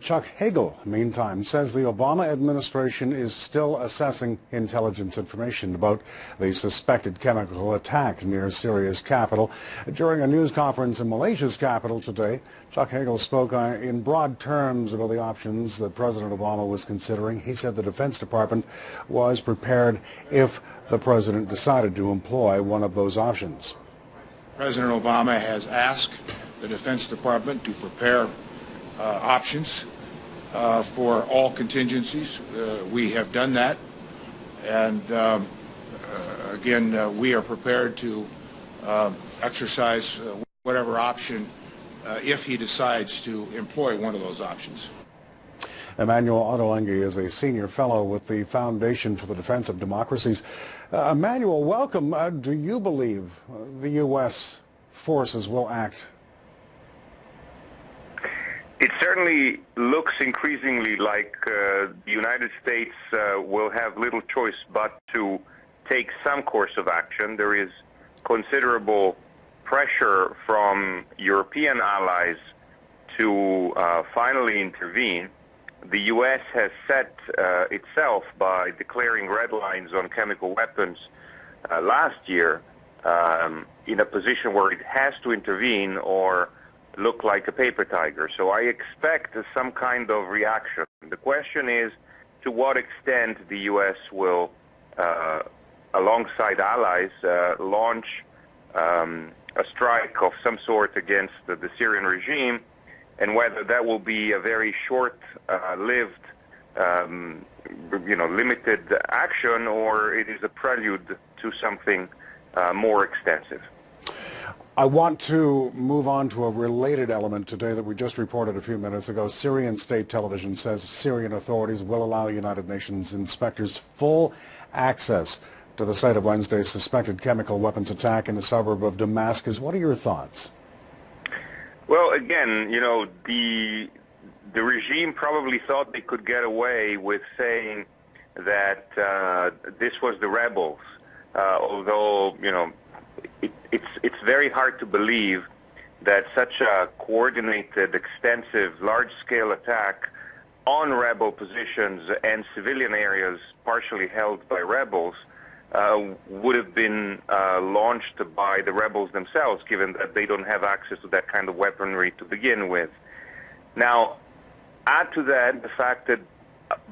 Chuck Hagel, meantime, says the Obama administration is still assessing intelligence information about the suspected chemical attack near Syria's capital. During a news conference in Malaysia's capital today, Chuck Hagel spoke in broad terms about the options that President Obama was considering. He said the Defense Department was prepared if the president decided to employ one of those options. President Obama has asked the Defense Department to prepare options for all contingencies. We have done that, and again, we are prepared to exercise whatever option if he decides to employ one of those options. Emanuele Ottolenghi is a senior fellow with the Foundation for the Defense of Democracies. Emanuele, welcome. Do you believe the U.S. forces will act? It certainly looks increasingly like the United States will have little choice but to take some course of action. There is considerable pressure from European allies to finally intervene. The U.S. has set itself by declaring red lines on chemical weapons last year in a position where it has to intervene or look like a paper tiger. So I expect some kind of reaction. The question is to what extent the U.S. will, alongside allies, launch a strike of some sort against the Syrian regime, and whether that will be a very short-lived, limited action, or it is a prelude to something more extensive. I want to move on to a related element today that we just reported a few minutes ago. Syrian state television says Syrian authorities will allow United Nations inspectors full access to the site of Wednesday's suspected chemical weapons attack in a suburb of Damascus. What are your thoughts? Well, again, the regime probably thought they could get away with saying that this was the rebels, although, it's very hard to believe that such a coordinated, extensive, large-scale attack on rebel positions and civilian areas partially held by rebels would have been launched by the rebels themselves, given that they don't have access to that kind of weaponry to begin with. Now, add to that the fact that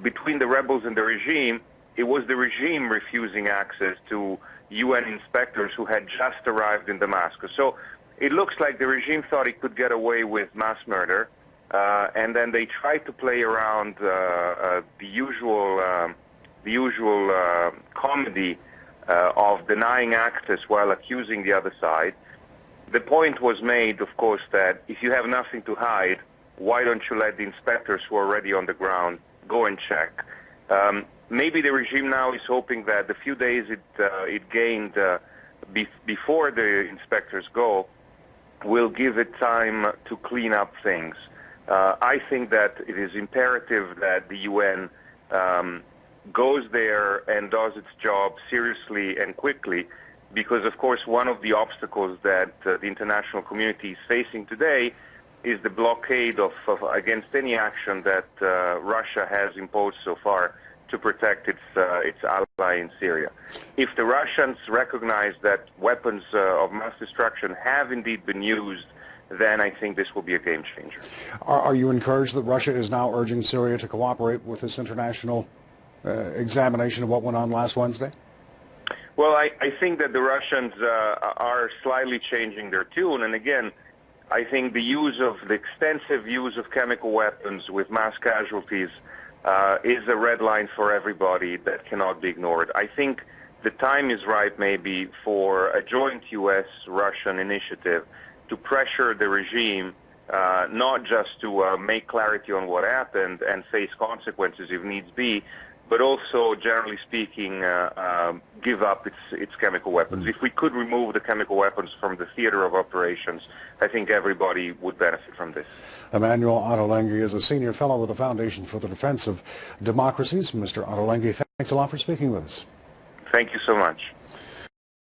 between the rebels and the regime, it was the regime refusing access to UN inspectors who had just arrived in Damascus. So it looks like the regime thought it could get away with mass murder, and then they tried to play around the usual comedy of denying access while accusing the other side. The point was made, of course, that if you have nothing to hide, why don't you let the inspectors who are already on the ground go and check? Maybe the regime now is hoping that the few days it gained before the inspectors go will give it time to clean up things. I think that it is imperative that the UN goes there and does its job seriously and quickly, because, of course, one of the obstacles that the international community is facing today is the blockade against any action that Russia has imposed so far to protect its ally in Syria. If the Russians recognize that weapons of mass destruction have indeed been used, then I think this will be a game changer. Are you encouraged that Russia is now urging Syria to cooperate with this international examination of what went on last Wednesday? Well, I think that the Russians are slightly changing their tune, and again, I think the extensive use of chemical weapons with mass casualties is a red line for everybody that cannot be ignored. I think the time is right maybe for a joint U.S.-Russian initiative to pressure the regime, not just to make clarity on what happened and face consequences if needs be, but also, generally speaking, give up its chemical weapons. If we could remove the chemical weapons from the theater of operations, I think everybody would benefit from this. Emanuele Ottolenghi is a senior fellow with the Foundation for the Defense of Democracies. Mr. Ottolenghi, thanks a lot for speaking with us. Thank you so much.